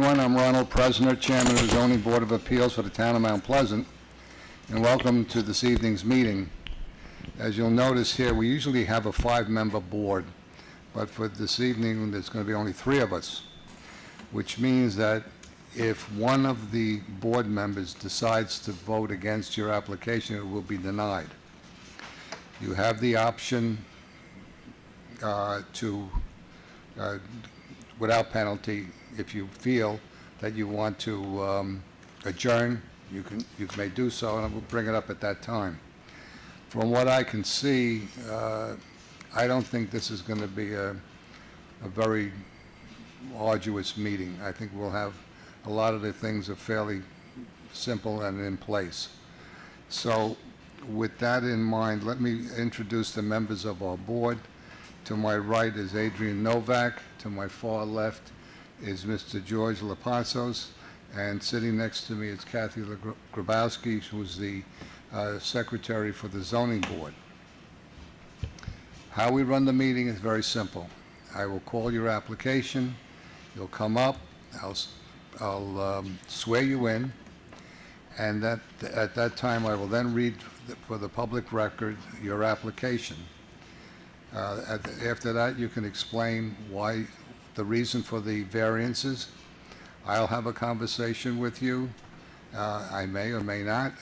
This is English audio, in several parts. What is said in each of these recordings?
everyone. I'm Ronald Presner, Chairman of the Zoning Board of Appeals for the Town of Mount Pleasant, and welcome to this evening's meeting. As you'll notice here, we usually have a 5-member board, but for this evening, there's going to be only 3 of us, which means that if one of the board members decides to vote against your application, it will be denied. You have the option without penalty, if you feel that you want to adjourn, you may do so, and we'll bring it up at that time. From what I can see, I don't think this is going to be a very arduous meeting. I think we'll have a lot of the things are fairly simple and in place. So with that in mind, let me introduce the members of our board. To my right is Adrian Novak. To my far left is Mr. George Lapazos. And sitting next to me is Kathy Grabowski, who's the secretary for the zoning board. How we run the meeting is very simple. I will call your application. You'll come up. I'll swear you in. And at that time, I will then read for the public record your application. After that, you can explain why the reason for the variances. I'll have a conversation with you. I may or may not.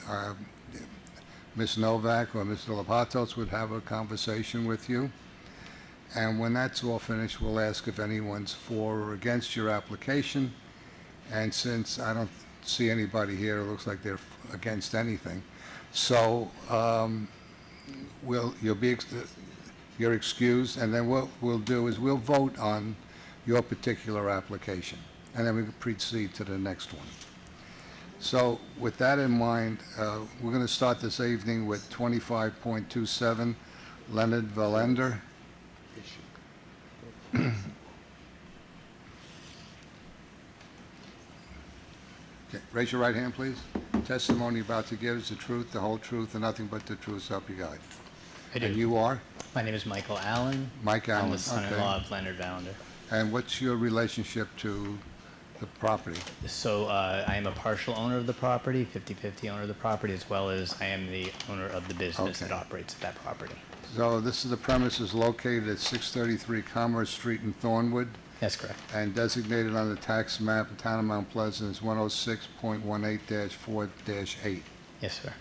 Ms. Novak or Mr. Lapazos would have a conversation with you. And when that's all finished, we'll ask if anyone's for or against your application. And since I don't see anybody here, it looks like they're against anything. So you're excused, and then what we'll do is we'll vote on your particular application, and then we can proceed to the next one. So with that in mind, we're going to start this evening with 25.27, Leonard Valender. Okay, raise your right hand, please. Testimony you're about to give is the truth, the whole truth, and nothing but the truth, so help you God. I do. And you are? My name is Michael Allen. Mike Allen. I'm the son-in-law of Leonard Valender. And what's your relationship to the property? So I am a partial owner of the property, 50-50 owner of the property, as well as I am the owner of the business that operates that property. So this is the premises located at 633 Commerce Street in Thornwood. That's correct. And designated on the tax map in Town of Mount Pleasant as 106.18-4-8. Yes, sir.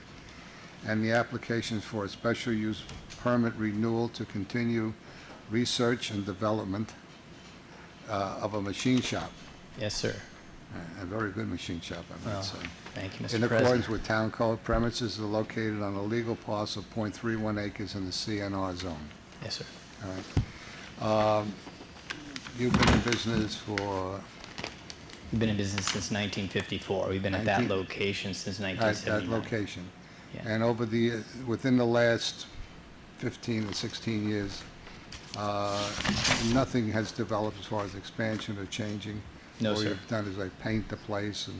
And the application is for a special use permit renewal to continue research and development of a machine shop. Yes, sir. A very good machine shop, I might say. Thank you, Mr. In President. accordance with town code, premises are located on a legal parcel of .31 acres in the CNR zone. Yes, sir. All right. You've been in business for... We've been in business since 1954. We've been at that location since 1979. At that location. Yeah. And within the last 15 or 16 years, nothing has developed as far as expansion or changing? No, All sir. you've done is like paint the place and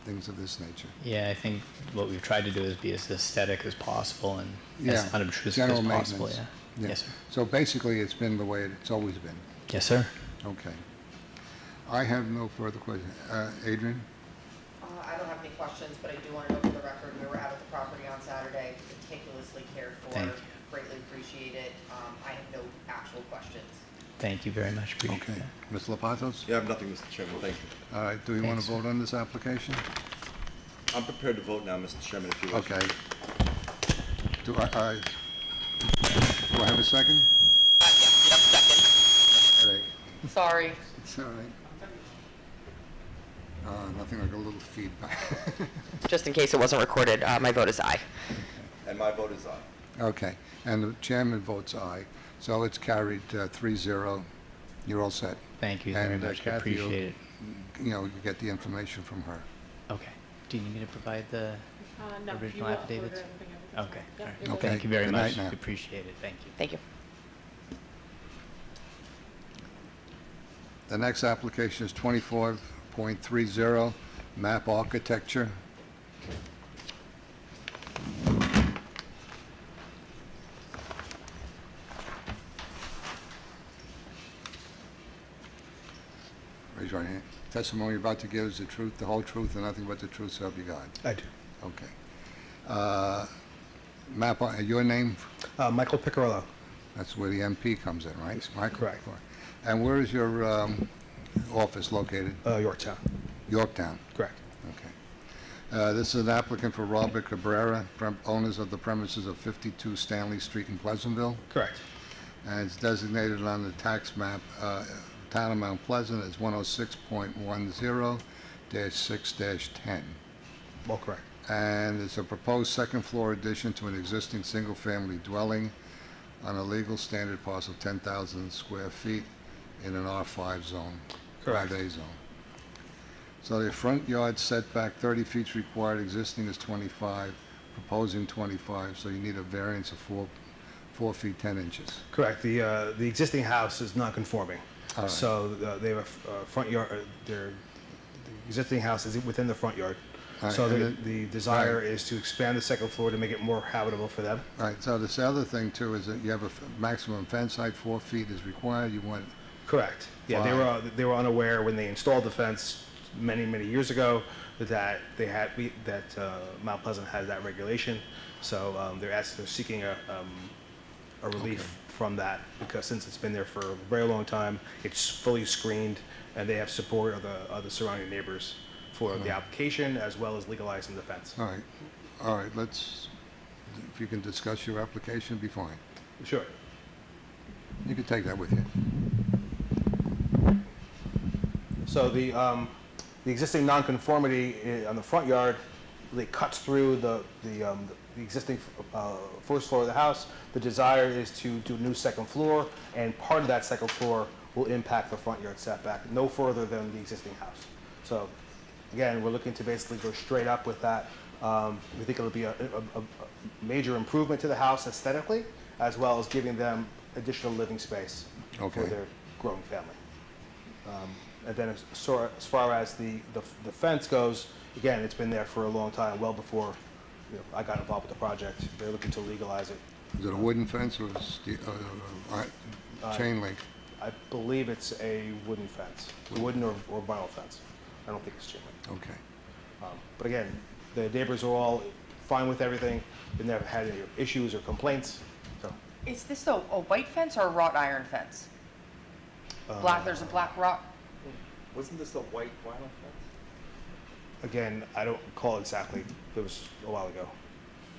things of this nature? Yeah, I think what we've tried to do is be as aesthetic as possible and as unobtrusive general as possible. maintenance. Yeah. Yes, sir. So basically, it's been the way it's always been. Yes, sir. Okay. I have no further questions. Adrian? I don't have any questions, but I do want to know for the record, we were out at the property on Saturday, meticulously cared for. Thank you. Greatly appreciate it. I have no actual questions. Thank you very much. Appreciate Okay. that. Mr. Lapazos? Yeah, I have nothing, Mr. Chairman. Thank you. All right. Do we want to Thanks. vote on this application? I'm prepared to vote now, Mr. Chairman, if you wish. Okay. Do I have a second? Yep, second. Headache. Sorry. It's all right. Nothing like a little feedback. Just in case it wasn't recorded, my vote is aye. And my vote is aye. Okay. And the chairman votes aye. So it's carried 3-0. You're all set. Thank you very And, much. I Kathy, you'll- appreciate it. You get the information from her. Okay. Do you need me to provide the No, you original will affidavits? order everything. Okay. Yep, All right. you're Okay. good. Thank you very Good much. night now. Appreciate it. Thank you. Thank you. The next application is 24.30, MAP Architecture. Raise your right hand. Testimony you're about to give is the truth, the whole truth, and nothing but the truth, so help you God. I do. Okay. Map, your name? Michael Picarillo. That's where the MP comes in, right? Yes, Michael? correct. And where is your office located? Yorktown. Yorktown. Correct. Okay. This is an applicant for Robert Cabrera, owners of the premises of 52 Stanley Street in Pleasantville. Correct. And it's designated on the tax map, Town of Mount Pleasant as 106.10-6-10. All correct. And it's a proposed second-floor addition to an existing single-family dwelling on a legal standard parcel of 10,000 square feet in an R5 zone, Correct. 5A zone. So the front yard setback, 30 feet required, existing is 25, proposing 25, so you need a variance of 4 feet 10 inches. Correct. The existing house is non-conforming. All right. So they have a front yard, the existing house is within the front yard. All right, So and then- the desire right. is to expand the second floor to make it more habitable for them. All right, so this other thing too is that you have a maximum fence height, 4 feet is required, you want, Correct. Yeah, they were unaware when they installed the fence many years ago that Mount Pleasant has that regulation. So they're seeking a relief from that because since it's been there for a very long time, it's fully screened and they have support of the surrounding neighbors for the application as well as legalizing the fence. all right, let's, if you can discuss your application, be fine. Sure. You can take that with you. So the existing nonconformity on the front yard, it cuts through the existing first floor of the house. The desire is to do a new second floor, and part of that second floor will impact the front yard setback, no further than the existing house. So again, we're looking to basically go straight up with that. We think it'll be a major improvement to the house aesthetically, as well as giving them additional living space for Okay. their growing family. And then as far as the fence goes, again, it's been there for a long time, well before I got involved with the project. They're looking to legalize it. Is it a wooden fence or chain link? I believe it's a wooden fence, wooden or vinyl fence. I don't think it's chain link. Okay. But again, the neighbors are all fine with everything. They've never had any issues or complaints. So, Is this a white fence or a wrought iron fence? There's a black wrought, Wasn't this a white vinyl fence? again, I don't recall exactly. It was a while ago.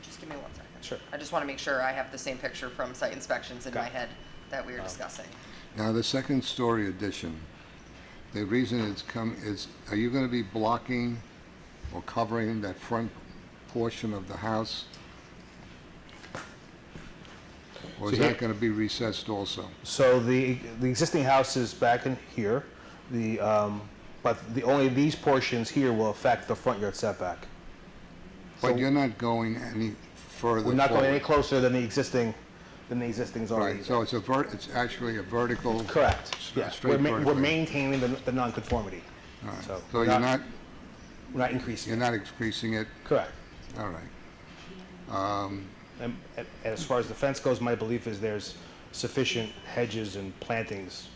just give me 1 second. Sure. I just want to make sure I have the same picture from site inspections in Got my it. head that we were discussing. Now, the second story addition, the reason it's come is, are you going to be blocking or covering that front portion of the house? Or is So here- that going to be recessed also? So the existing house is back in here, but only these portions here will affect the front yard setback. But you're not going any further We're not going any forward. closer than the existing's already. Right, so it's actually a vertical. Correct. Yeah, Straight we're vertically. maintaining the nonconformity. All right. So So we're you're not- not, We're not increasing you're it. not increasing it? Correct. All right. And as far as the fence goes, my belief is there's sufficient hedges and plantings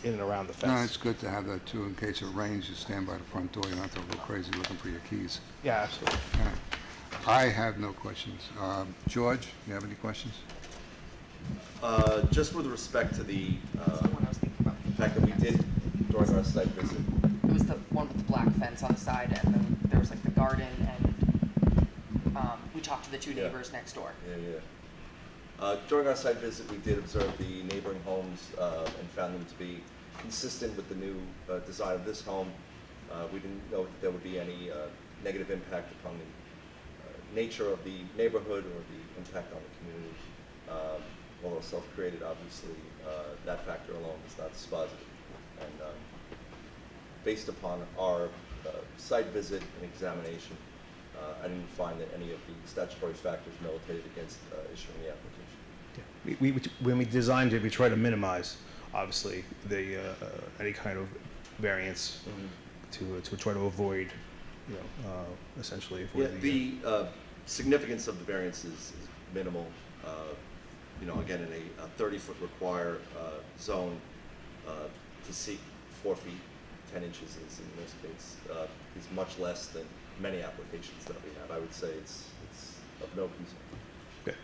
in and around the No, fence. it's good to have that too, in case it rains, you stand by the front door, you don't have to go crazy looking for your keys. Yeah, absolutely. All right. I have no questions. George, you have any questions? Just with respect to the That's the one I was thinking about. fact that we did during our site visit, It was the one with the black fence on the side, and then there was like the garden, and we talked to the two Yeah. neighbors next door. During our site visit, we did observe the neighboring homes and found them to be consistent with the new design of this home. We didn't know that there would be any negative impact upon the nature of the neighborhood or the impact on the community. Although self-created, obviously, that factor alone is not dispositive. And based upon our site visit and examination, I didn't find that any of the statutory factors militated against issuing the application. When we designed it, we tried to minimize, obviously, any kind of variance to try to avoid, essentially Yeah, avoid the significance of the variance is minimal. Again, in a 30-foot require zone, to seek 4 feet 10 inches is in this case, is much less than many applications that we have. I would say it's of no concern. Good.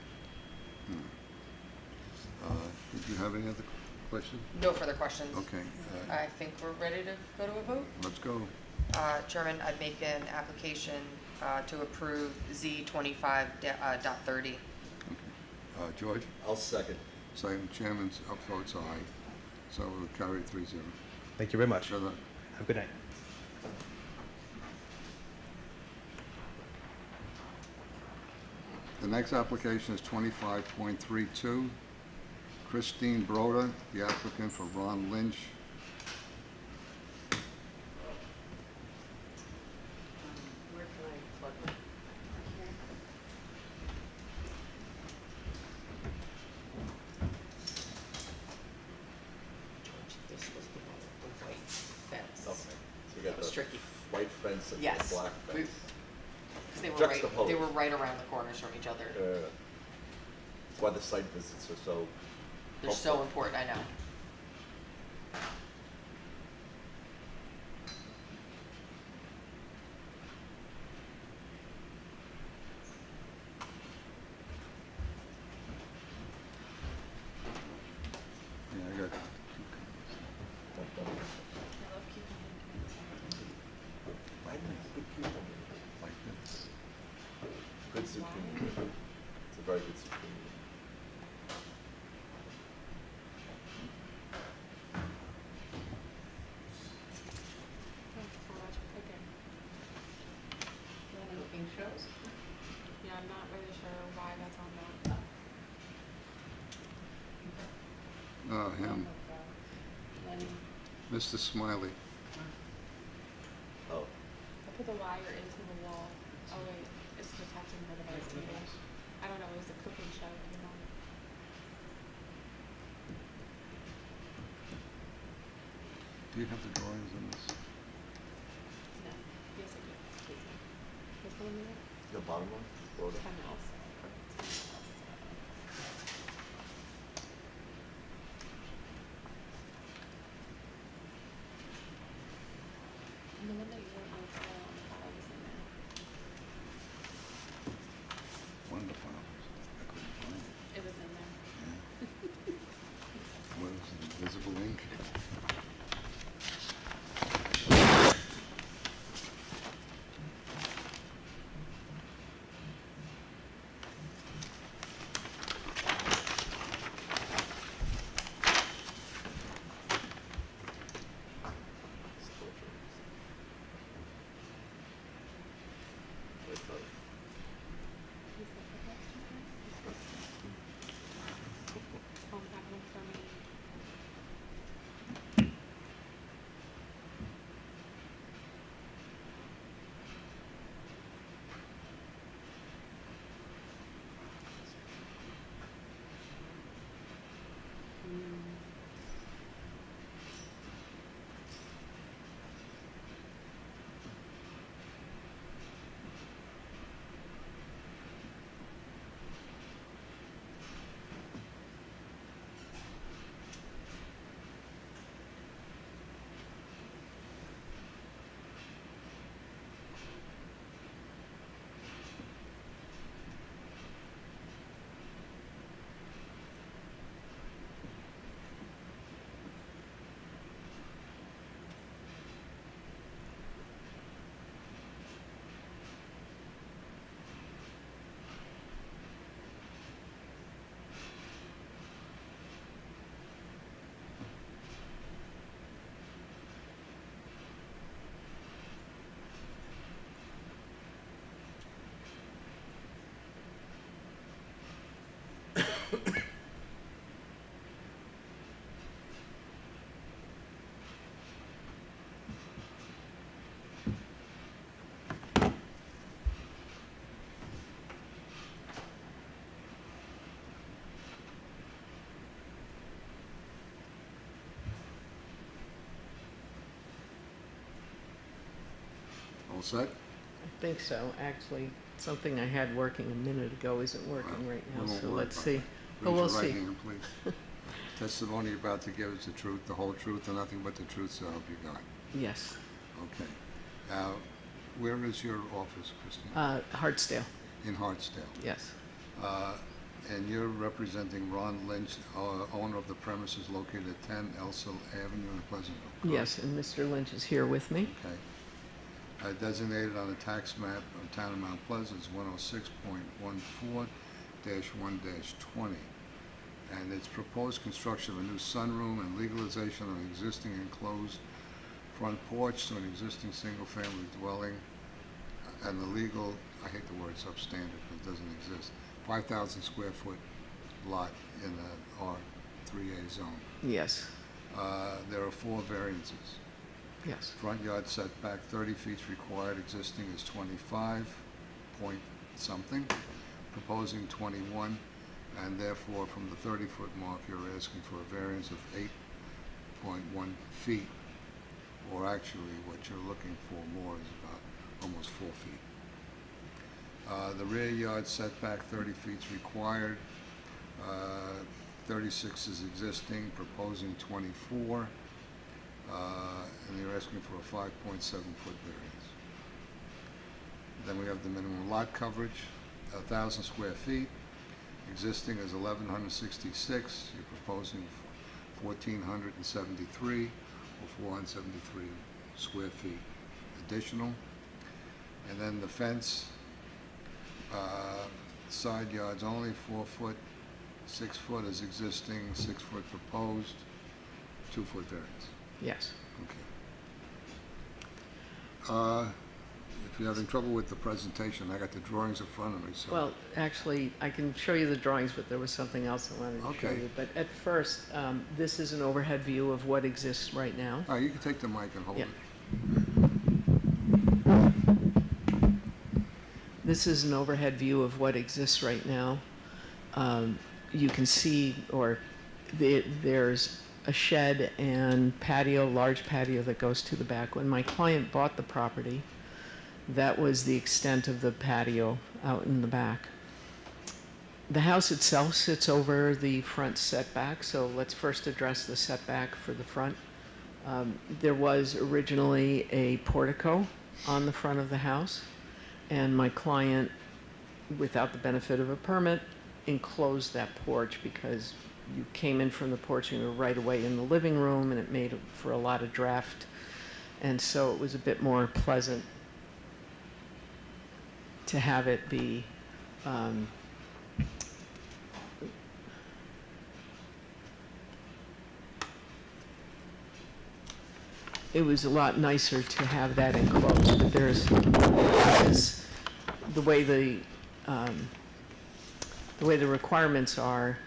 Did you have any other questions? No further questions. Okay, I think we're ready to go to a vote. let's go. Chairman, I'd make an application to approve Z25.30. George? I'll second. Second, Chairman's votes aye. So we'll carry 3-0. Thank you very much. Good luck. Have a good night. The next application is 25.32. Christine Broda, the applicant for Ron Lynch. Where can I plug my? This was the one with the white fence. Okay. So we That got was the tricky. white fence and Yes. the black We- fence. Because they Juxtaposed. were right around the corners from each other. That's why the site visits are so They're so important, I know. Yeah, I got, I like good cucumber. like this. Good zucchini. It's a very good zucchini. Cooking shows? Yeah, I'm not really sure why that's on that. Oh, him, Lenny. Mr. Smiley. Oh, I put the wire into the wall. Oh wait, it's protecting the device cable. I don't know, it was a cooking show, you know. Do you have the drawings on this? No. Yes, I do. Please, no. Which one is it? the bottom one, Rhoda? 10 else. And the one that you wrote on the file was in there. Wonderful. I couldn't find it. It was in there. What is it, invisible ink? That one for me. All set? I think so, actually. Something I had working a minute ago isn't working right now, We won't so worry let's about see. it. But we'll Raise your see. right hand, please. Testimony you're about to give is the truth, the whole truth, and nothing but the truth, so help you God. Yes. Okay. Now, where is your office, Christine? Hartsdale, In Hartsdale. yes. And you're representing Ron Lynch, owner of the premises located at 10 Elsa Avenue in Pleasantville, correct? Yes, and Mr. Lynch is here with me. Okay. Designated on the tax map of Town of Mount Pleasant is 106.14-1-20. And it's proposed construction of a new sunroom and legalization of an existing enclosed front porch to an existing single-family dwelling. And the legal, I hate the word substandard, because it doesn't exist, 5,000 square foot lot in the R3A zone. Yes, There are 4 variances. yes, Front yard setback, 30 feet required, existing is 25 point something, proposing 21, and therefore from the 30-foot mark, you're asking for a variance of 8.1 feet, or actually what you're looking for more is about almost 4 feet. The rear yard setback, 30 feet is required, 36 is existing, proposing 24, and you're asking for a 5.7-foot variance. Then we have the minimum lot coverage, 1,000 square feet. Existing is 1,166. You're proposing 1,473 or 473 square feet additional. And then the fence, side yards only 4 foot, 6 foot is existing, 6 foot proposed, 2 foot variance. yes. Okay. If you're having trouble with the presentation, I got the drawings in front of me, so. Well, actually, I can show you the drawings, but there was something else I wanted to show Okay. you. But at first, this is an overhead view of what exists right now. All right, you can take the mic and hold Yeah. it. This is an overhead view of what exists right now. You can see, there's a shed and patio, large patio that goes to the back. When my client bought the property, that was the extent of the patio out in the back. The house itself sits over the front setback, so let's first address the setback for the front. There was originally a portico on the front of the house, and my client, without the benefit of a permit, enclosed that porch because you came in from the porch and you were right away in the living room, and it made for a lot of draft, and so it was a bit more pleasant to have it be it was a lot nicer to have that enclosed, but because the way the requirements are,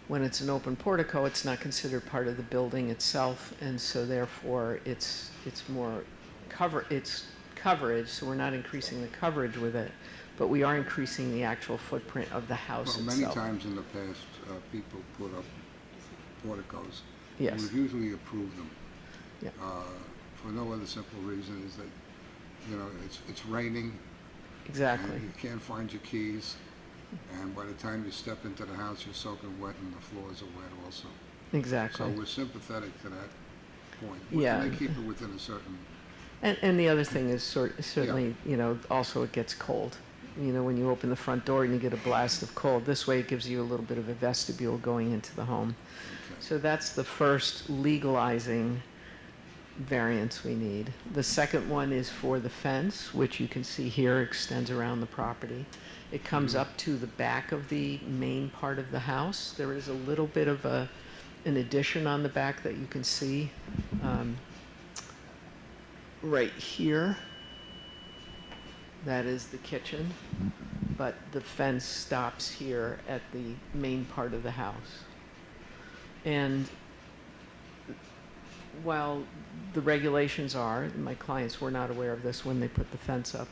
when it's an open portico, it's not considered part of the building itself, and so therefore it's more coverage, so we're not increasing the coverage with it, but we are increasing the actual footprint of the house Well, itself. many times in the past, people put up porticos. Yes. We've usually approved them. Yeah. For no other simple reason is that, you know, it's raining. Exactly. And you can't find your keys, and by the time you step into the house, you're soaking wet and the floors are wet also. Exactly. So we're sympathetic to that point. Yeah. And they keep it within a certain, And the other thing is certainly, you know, also it gets cold. You know, when you open the front door and you get a blast of cold, this way it gives you a little bit of a vestibule going into the home. okay. So that's the first legalizing variance we need. The second one is for the fence, which you can see here extends around the property. It comes up to the back of the main part of the house. There is a little bit of an addition on the back that you can see right here. That is the kitchen, but the fence stops here at the main part of the house. And while the regulations are, and my clients were not aware of this when they put the fence up,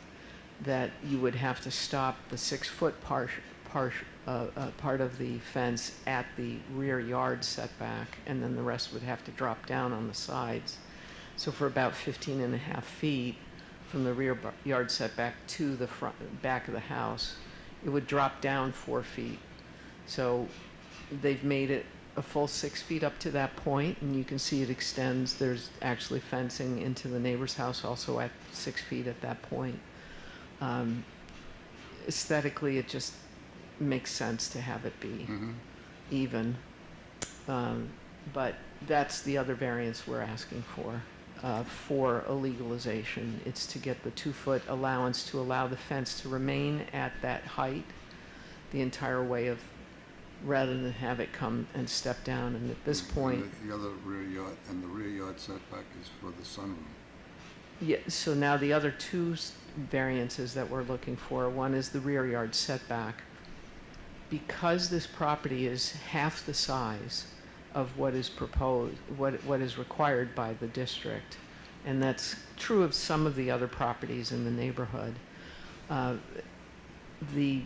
that you would have to stop the 6-foot part of the fence at the rear yard setback, and then the rest would have to drop down on the sides. So for about 15 and a half feet from the rear yard setback to the back of the house, it would drop down 4 feet. So they've made it a full 6 feet up to that point, and you can see it extends. There's actually fencing into the neighbor's house also at 6 feet at that point. Aesthetically, it just makes sense to have it be even. But that's the other variance we're asking for a legalization. It's to get the 2-foot allowance to allow the fence to remain at that height the entire way of, rather than have it come and step down. And at this point, The other rear yard, and the rear yard setback is for the sunroom. yeah, so now the other two variances that we're looking for, one is the rear yard setback. Because this property is half the size of what is proposed, what is required by the district, and that's true of some of the other properties in the neighborhood, the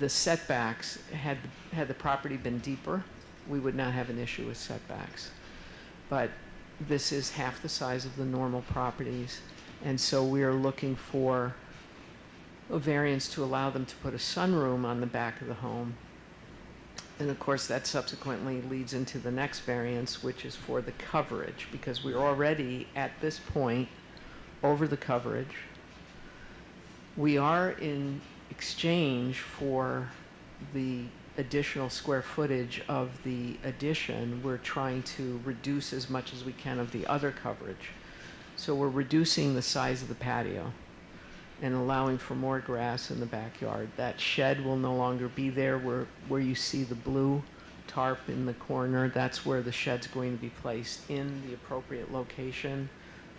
setbacks, had the property been deeper, we would not have an issue with setbacks. But this is half the size of the normal properties, and so we are looking for a variance to allow them to put a sunroom on the back of the home. And of course, that subsequently leads into the next variance, which is for the coverage, because we're already at this point over the coverage. We are in exchange for the additional square footage of the addition. We're trying to reduce as much as we can of the other coverage. So we're reducing the size of the patio and allowing for more grass in the backyard. That shed will no longer be there where you see the blue tarp in the corner. That's where the shed's going to be placed in the appropriate location,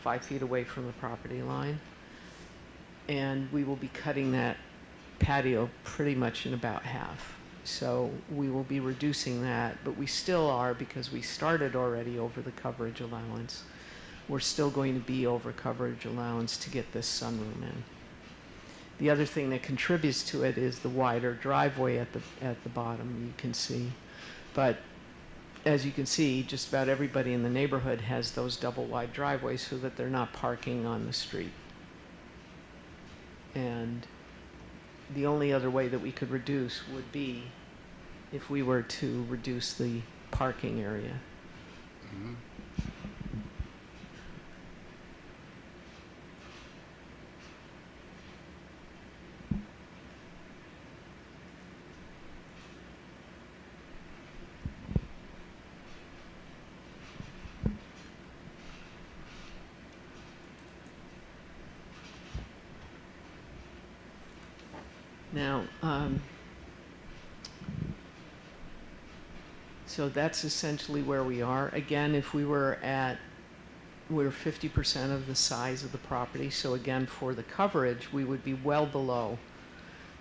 5 feet away from the property line. And we will be cutting that patio pretty much in about half. So we will be reducing that, but we still are, because we started already over the coverage allowance. We're still going to be over coverage allowance to get this sunroom in. The other thing that contributes to it is the wider driveway at the bottom, you can see. But as you can see, just about everybody in the neighborhood has those double wide driveways so that they're not parking on the street. And the only other way that we could reduce would be if we were to reduce the parking area. Now, so that's essentially where we are. Again, if we're 50% of the size of the property, so again, for the coverage, we would be well below.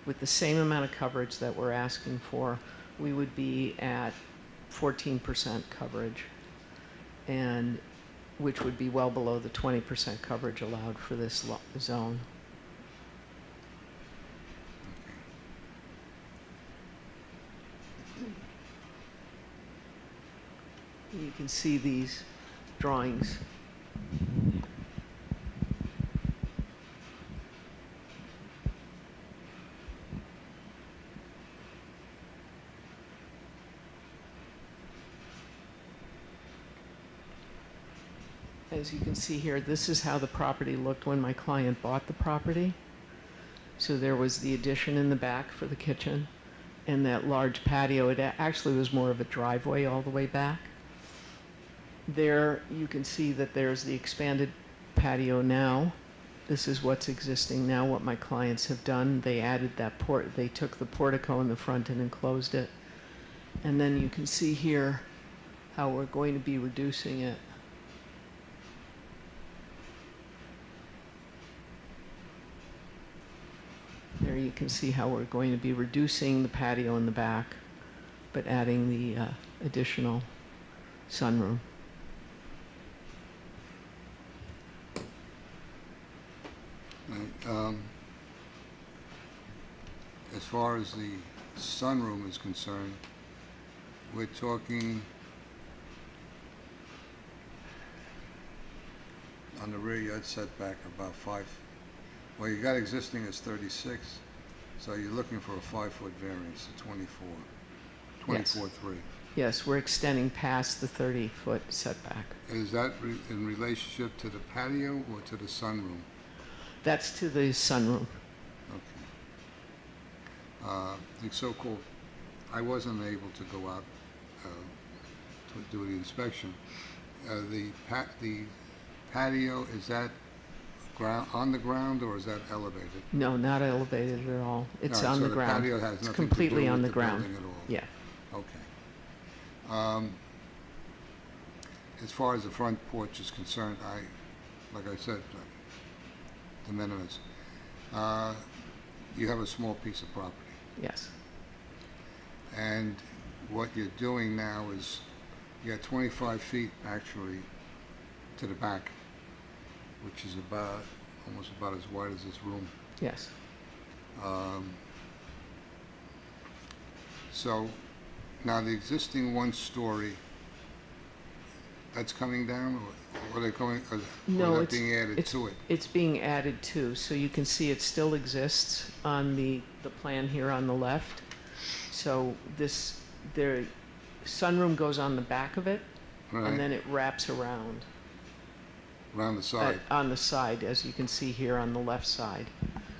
With the same amount of coverage that we're asking for, we would be at 14% coverage, and which would be well below the 20% coverage allowed for this zone. You can see these drawings. As you can see here, this is how the property looked when my client bought the property. So there was the addition in the back for the kitchen and that large patio. It actually was more of a driveway all the way back. There you can see that there's the expanded patio now. This is what's existing now, what my clients have done. They added that they took the portico in the front and enclosed it. And then you can see here how we're going to be reducing it. There you can see how we're going to be reducing the patio in the back, but adding the additional sunroom. Right, as far as the sunroom is concerned, we're talking on the rear yard setback about 5. Well, you got existing is 36, so you're looking for a 5-foot variance to 24, Yes. 24.3. Yes, we're extending past the 30-foot setback. Is that in relationship to the patio or to the sunroom? That's to the sunroom. Okay. The so-called, I wasn't able to go out to do the inspection. The patio, is that on the ground or is that elevated? No, not elevated at all. It's All right, on the so ground. patio has It's nothing to completely do on with the ground. building at all? Yeah. Okay. As far as the front porch is concerned, like I said, de minimis. You have a small piece of property. Yes. And what you're doing now is, you got 25 feet actually to the back, which is almost about as wide as this room. Yes. So, now the existing one-story, that's coming down, or are they going, No, or is that it's being added it's to it? it's being added to, so you can see it still exists on the plan here on the left. So the sunroom goes on the back of it, Right, and then it wraps around around the side. on the side, as you can see here on the left side.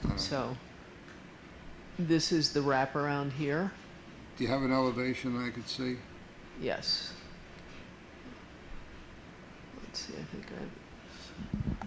Uh, So this is the wraparound here. Do you have an elevation that I could see? Yes. Let's see, I think I.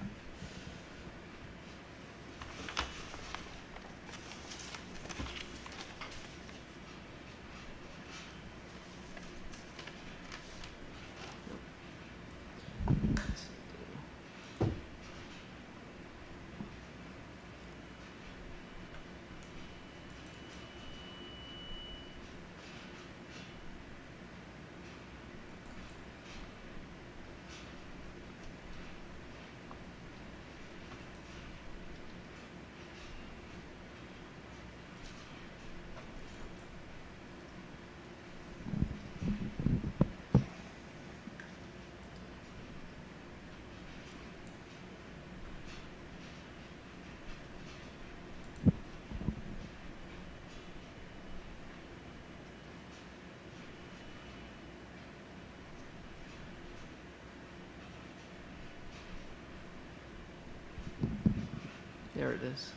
There it is.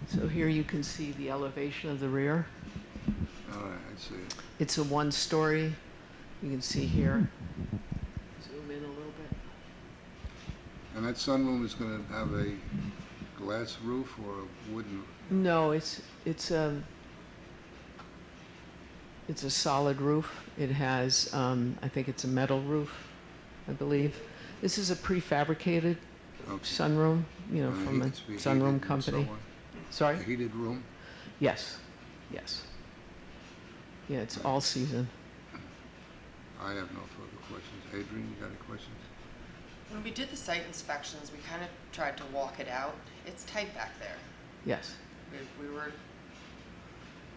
So here you can see the elevation of the rear. All right, I see it. It's a one-story. You can see here. Zoom in a little bit. And that sunroom is going to have a glass roof or a wooden? No, it's a solid roof. It has, I think it's a metal roof, I believe. This is a prefabricated Okay. sunroom, And from a it's be heated sunroom and company. so on? Sorry? A heated room? Yes, yes. Yeah, it's all season. I have no further questions. Adrian, you got any questions? When we did the site inspections, we kind of tried to walk it out. It's tight back there. Yes,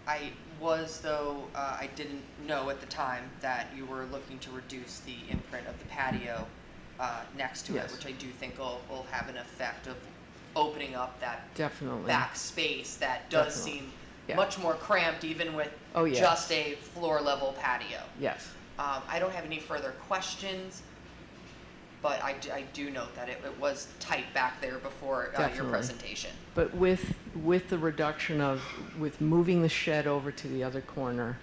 I didn't know at the time that you were looking to reduce the imprint of the patio next to it, Yes. which I do think will have an effect of opening up that definitely. back space that does Definitely. seem Yeah. much more cramped even with Oh, yes. just a floor level patio. Yes, I don't have any further questions, but I do note that it was tight back there before your Definitely. presentation. but with the reduction with moving the shed over to the other corner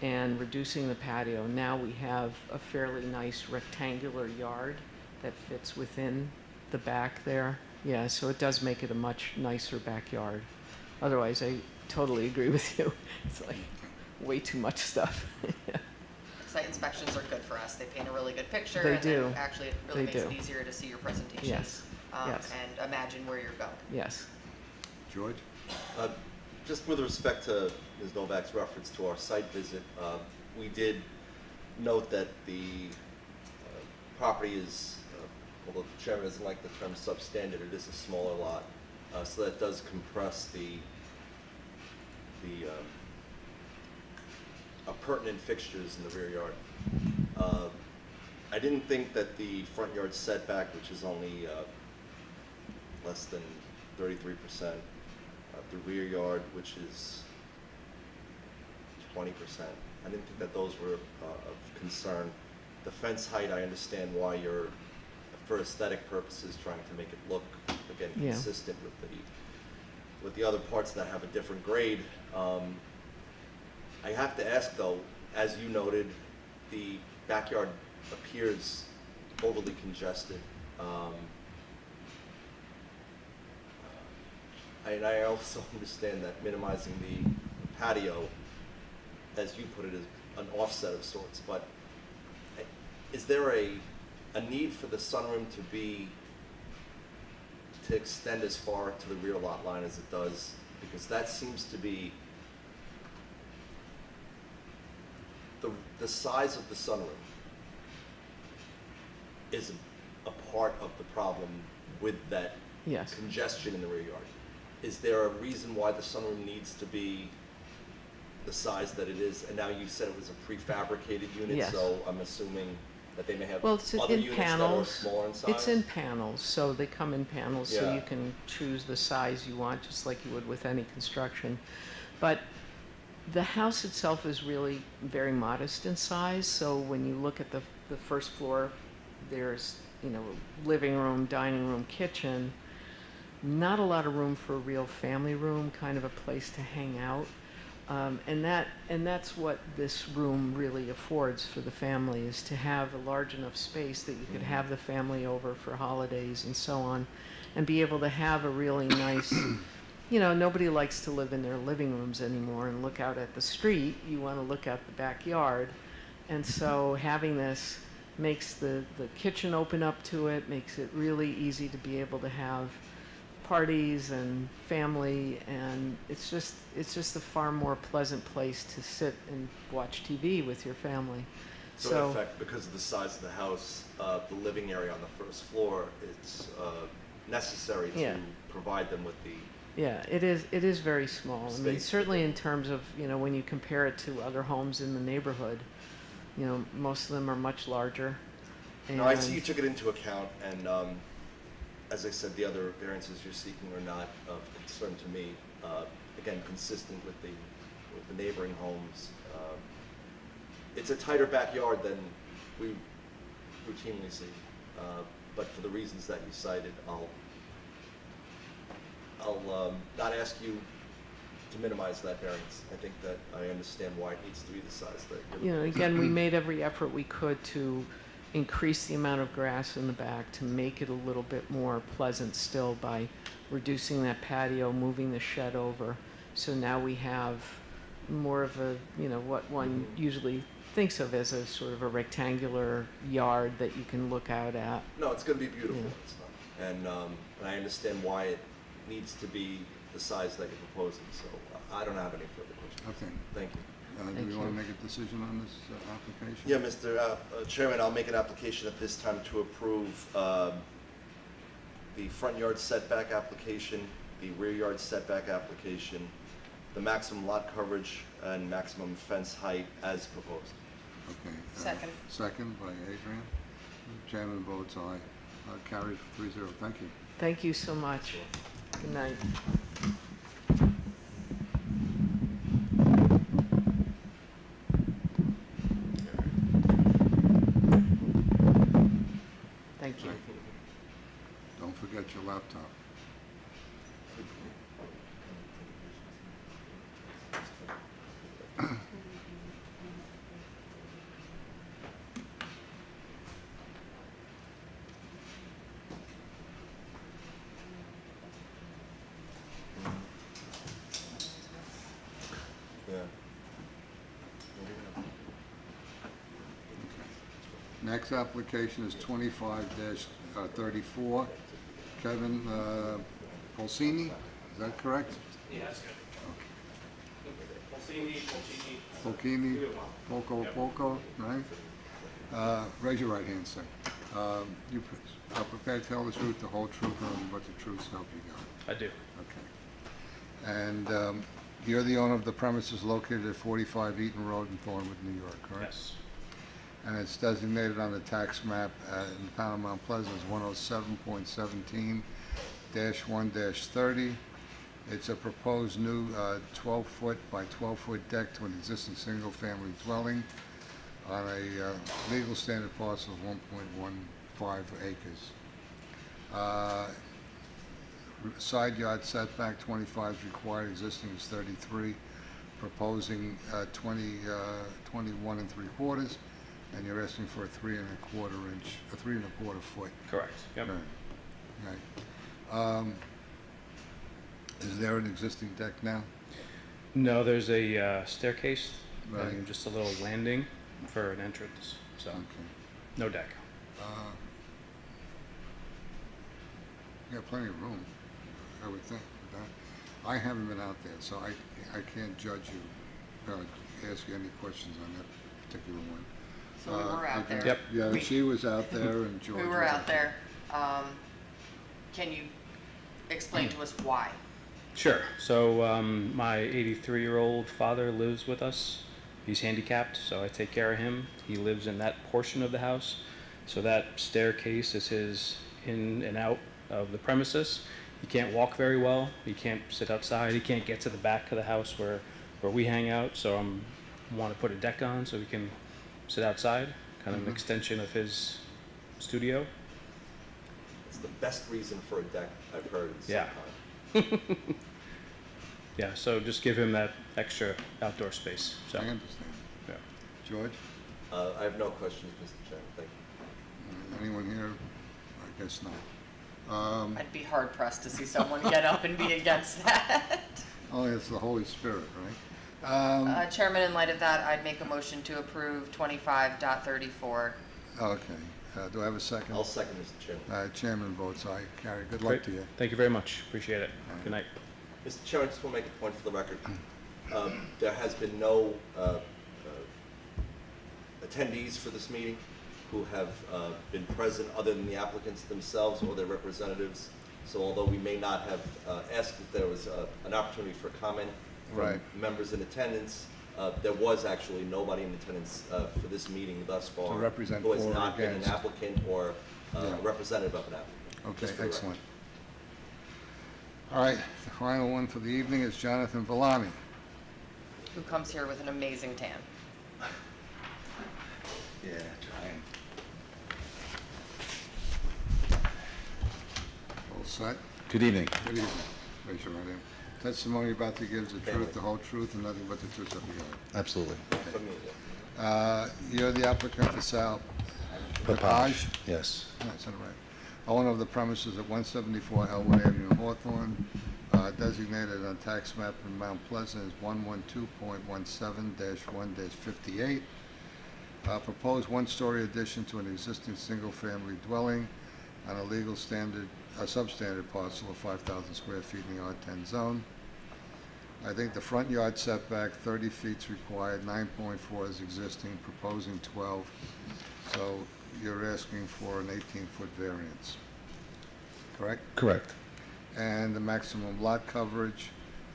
and reducing the patio, now we have a fairly nice rectangular yard that fits within the back there. Yeah, so it does make it a much nicer backyard. Otherwise, I totally agree with you. It's like way too much stuff. Site inspections are good for us. They paint a really good picture. They and do. then actually it really They makes do. it easier to see your presentations. Yes. Yes. And imagine where you're going. Yes, George? Just with respect to Ms. Novak's reference to our site visit, we did note that the property is, although the chairman doesn't like the term substandard, it is a smaller lot, so that does compress the pertinent fixtures in the rear yard. I didn't think that the front yard setback, which is only less than 33%. The rear yard, which is 20%. I didn't think that those were of concern. The fence height, I understand why you're, for aesthetic purposes, trying to make it look, again, Yeah. consistent with the other parts that have a different grade. I have to ask though, as you noted, the backyard appears overly congested. And I also understand that minimizing the patio, as you put it, is an offset of sorts, but is there a need for the sunroom to extend as far to the rear lot line as it does? Because that seems to be the size of the sunroom is a part of the problem with that Yes. congestion in the rear yard. Is there a reason why the sunroom needs to be the size that it is? And now you said it was a prefabricated unit, Yes. so I'm assuming that they may have Well, it's other in units that are panels. smaller in size? It's in panels, so they come in panels, so Yeah. you can choose the size you want, just like you would with any construction. But the house itself is really very modest in size, so when you look at the first floor, there's, living room, dining room, kitchen, not a lot of room for a real family room, kind of a place to hang out. And that's what this room really affords for the family, is to have a large enough space that you could have the family over for holidays and so on, and be able to have a really nice, nobody likes to live in their living rooms anymore and look out at the street. You want to look at the backyard. And so having this makes the kitchen open up to it, makes it really easy to be able to have parties and family, and it's just a far more pleasant place to sit and watch TV with your family. So in effect, because of the size of the house, the living area on the first floor, it's necessary to Yeah. provide them with the, Yeah, it is very small. I mean, Space. certainly in terms of, when you compare it to other homes in the neighborhood, most of them are much larger. no, I see you took it into account, and as I said, the other variances you're seeking are not of concern to me. Again, consistent with the neighboring homes. It's a tighter backyard than we routinely see, but for the reasons that you cited, I'll not ask you to minimize that variance. I think that I understand why it needs to be the size that you're looking for. Again, we made every effort we could to increase the amount of grass in the back, to make it a little bit more pleasant still by reducing that patio, moving the shed over. So now we have more of a, what one usually thinks of as a sort of a rectangular yard that you can look out at. No, it's going to be beautiful. Yeah. It's not. And I understand why it needs to be the size that you're proposing, so I don't have any further questions. Okay. Thank you. Do Thank you want to you. make a decision on this application? Yeah, Mr. Chairman, I'll make an application at this time to approve the front yard setback application, the rear yard setback application, the maximum lot coverage and maximum fence height as proposed. Okay. Second. Second by Adrian. Chairman votes aye. Carried 3-0. Thank you. Thank you so much. Good night. Thank you. Don't forget your laptop. Yeah. Next application is 25-34. Kevin Polsini, is that correct? Yeah, that's good. Polsini, Polkini, Poco, right? Raise your right hand, sir. You are prepared to tell the truth, the whole truth, and but the truth, so help you God. I do. Okay. And you're the owner of the premises located at 45 Eaton Road in Thornwood, New York, correct? Yes. And it's designated on the tax map in Panama Pleasant as 107.17 20-1-30. It's a proposed new 12-foot by 12-foot deck to an existing single-family dwelling on a legal standard parcel of 1.15 acres. Side yard setback 25 is required, existing is 33, proposing 21 3/4, and you're asking for a 3 1/4 foot. Correct. Yep. Right. Is there an existing deck now? No, there's a staircase Right. and just a little landing for an entrance. So Okay. no deck. You got plenty of room, I would think, with that. I haven't been out there, so I can't judge you, ask you any questions on that particular one. So we were out there. Yep. Yeah, We- she was out there and George We was were out there. Can you explain to us why? Sure. So my 83-year-old father lives with us. He's handicapped, so I take care of him. He lives in that portion of the house. So that staircase is his in and out of the premises. He can't walk very well. He can't sit outside. He can't get to the back of the house where we hang out. So I want to put a deck on so we can sit outside, kind of an extension of his studio. It's the best reason for a deck I've heard in some Yeah. time. Yeah, so just give him that extra outdoor space. So, I understand. yeah. George, I have no questions, Mr. Chairman. Thank you. anyone here? I guess not. I'd be hard pressed to see someone get up and be against that. Oh, it's the Holy Spirit, right? Chairman, in light of that, I'd make a motion to approve 25.34. Okay, do I have a second? I'll second, Mr. Chairman. Chairman votes aye. Carrie, good luck Great. to you. Thank you very much. Appreciate it. Good night. Mr. Chairman, I just want to make a point for the record. There has been no attendees for this meeting who have been present other than the applicants themselves or their representatives. So although we may not have asked if there was an opportunity for comment from Right. members in attendance, there was actually nobody in attendance for this meeting thus far. To represent who has for or not been an against. applicant or Yeah. representative of an applicant. Okay, Just for the record. excellent. All right, the final one for the evening is Jonathan Villani. Who comes here with an amazing tan. Yeah, trying. All set? Good evening. Good evening. Raise your right hand. Testimony you're about to give is the truth, the whole truth, and nothing but the truth so help you God. Absolutely. Familiar. You're the applicant for Sal Papage? Yes. Yeah, I said it right. Owner of the premises at 174 Elwood Avenue, Hawthorne, designated on tax map in Mount Pleasant as 112.17-1-58. Proposed one-story addition to an existing single-family dwelling on a legal standard, a substandard parcel of 5,000 square feet in the R10 zone. I think the front yard setback, 30 feet is required, 9.4 is existing, proposing 12. So you're asking for an 18-foot variance, correct? Correct. And the maximum lot coverage,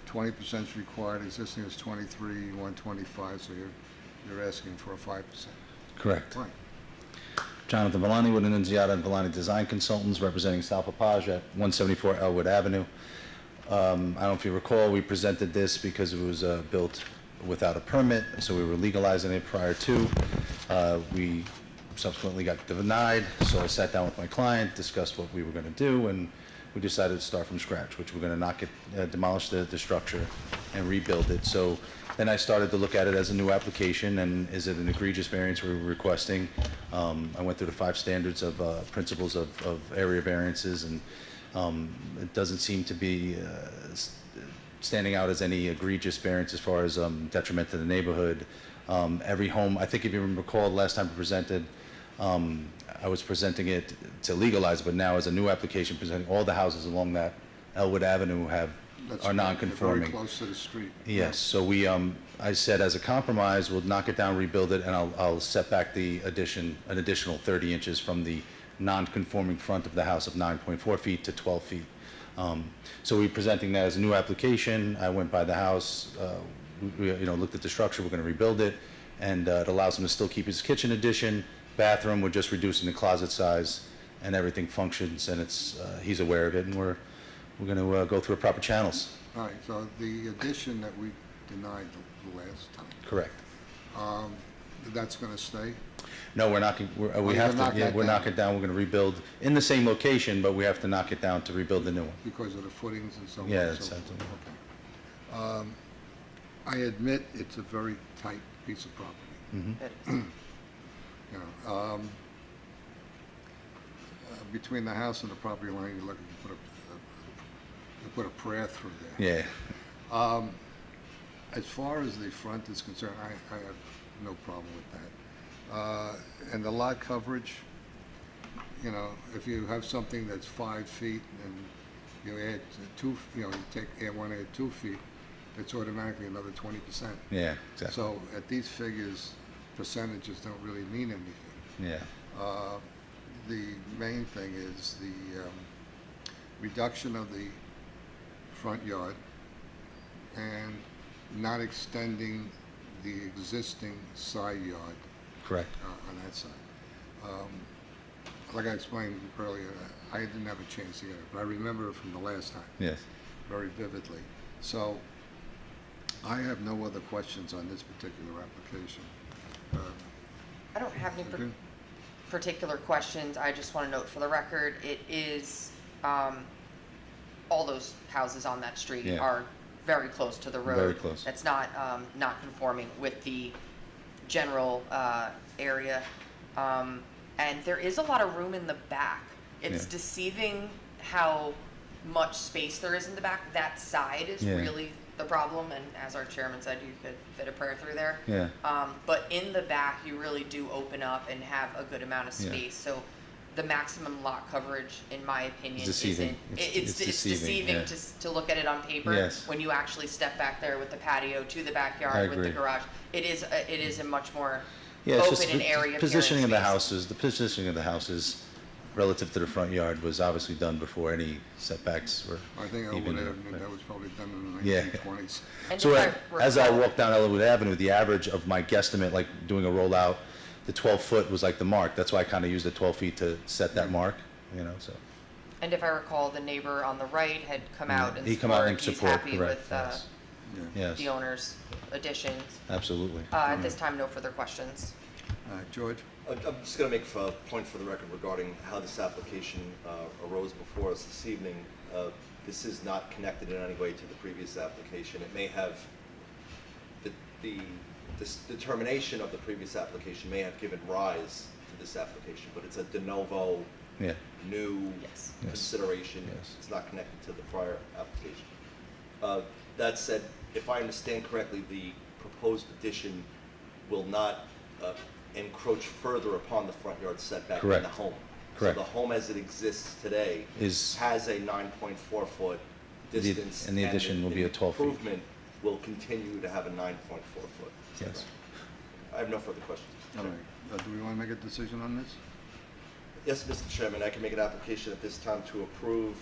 20% is required, existing is 23, 125, so you're asking for a 5%. Correct. Right. Jonathan Villani with Annunziata and Villani Design Consultants representing Sal Papage at 174 Elwood Avenue. I don't know if you recall, we presented this because it was built without a permit, so we were legalizing it prior to. We subsequently got denied, so I sat down with my client, discussed what we were going to do, and we decided to start from scratch, which we're going to knock it, demolish the structure and rebuild it. So then I started to look at it as a new application, and is it an egregious variance we're requesting? I went through the 5 standards of principles of area variances, and it doesn't seem to be standing out as any egregious variance as far as detriment to the neighborhood. Every home, I think if you recall, the last time we presented, I was presenting it to legalize, but now as a new application, presenting all the houses along that Elwood Avenue are Right. non-conforming. Very close to the street. Yes, so we, I said as a compromise, we'll knock it down, rebuild it, and I'll set back an additional 30 inches from the non-conforming front of the house of 9.4 feet to 12 feet. So we're presenting that as a new application. I went by the house, we looked at the structure, we're going to rebuild it, and it allows him to still keep his kitchen addition, bathroom, we're just reducing the closet size, and everything functions, and he's aware of it, and we're we're going to go through proper channels. All right, so the addition that we denied the last time, Correct. that's going to stay? No, we're knocking, we you're have gonna to, knock yeah, that we're down. knocking it down, we're going to rebuild in the same location, but we have to knock it down to rebuild the new one. Because of the footings and so on Yeah, and so that's forth? absolutely. Okay. I admit it's a very tight piece of property. It is. You know, between the house and the property line, you look, you put a prayer through there. Yeah, As far as the front is concerned, I have no problem with that. And the lot coverage, you know, if you have something that's 5 feet and you add add 2 feet, it's automatically another 20%. yeah, exactly. So at these figures, percentages don't really mean anything. Yeah, The main thing is the reduction of the front yard and not extending the existing side yard correct. on that side. Like I explained earlier, I didn't have a chance to get it, but I remember it from the last time Yes. very vividly. So I have no other questions on this particular application. I don't have any Okay. particular questions. I just want to note for the record, it is, all those houses on that street Yeah. are very close to the road. Very close. That's not, not conforming with the general, area. And there is a lot of room in the back. It's Yeah. deceiving how much space there is in the back. That side is Yeah. really the problem, and as our chairman said, you could fit a prayer through there. Yeah. But in the back, you really do open up and have a good amount of Yeah. space. So the maximum lot coverage, in my opinion, deceiving. isn't. It's deceiving, yeah. to look at it on paper. Yes. When you actually step back there with the patio to the backyard I with the agree. garage, it is a much more Yeah, it's open just and the airy positioning of the appearance houses, the positioning of the houses relative to the front yard was obviously done before any setbacks were I think even. Elwood Avenue, that was probably done in the Yeah. 1920s. space. And So if as I recall- walk down Elwood Avenue, the average of my guesstimate, like doing a rollout, the 12-foot was like the mark. That's why I kind of used the 12 feet to set that mark, you know, so. And if I recall, the neighbor on the right had come out and He come out and he's support, happy correct, with yes. Yeah. the Yes, owner's additions. absolutely. At this time, no further questions. George? I'm just going to make a point for the record regarding how this application arose before us this evening. This is not connected in any way to the previous application. It may have, this determination of the previous application may have given rise to this application, but it's a de novo, Yeah, new Yes. Yes. consideration. Yes. It's not connected to the prior application. That said, if I understand correctly, the proposed addition will not encroach further upon the front yard setback than Correct. the home. Correct. So the home as it exists today Is- has a 9.4-foot distance. and the addition will be a 12 feet. The improvement will continue to have a 9.4-foot. yes. I have no further questions. Mr. All Chairman. right. Do we want to make a decision on this? Yes, Mr. Chairman, I can make an application at this time to approve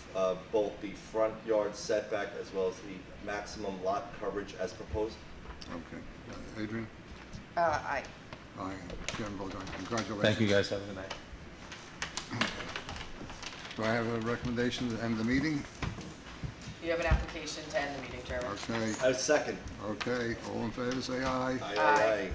both the front yard setback as well as the maximum lot coverage as proposed. Okay. Adrian? Aye. Aye. Chairman votes aye. Congratulations. Thank you, guys. Have a good night. Do I have a recommendation to end the meeting? You have an application to end the meeting, Chairman. Okay. I second. Okay. All in favor, say aye. Aye.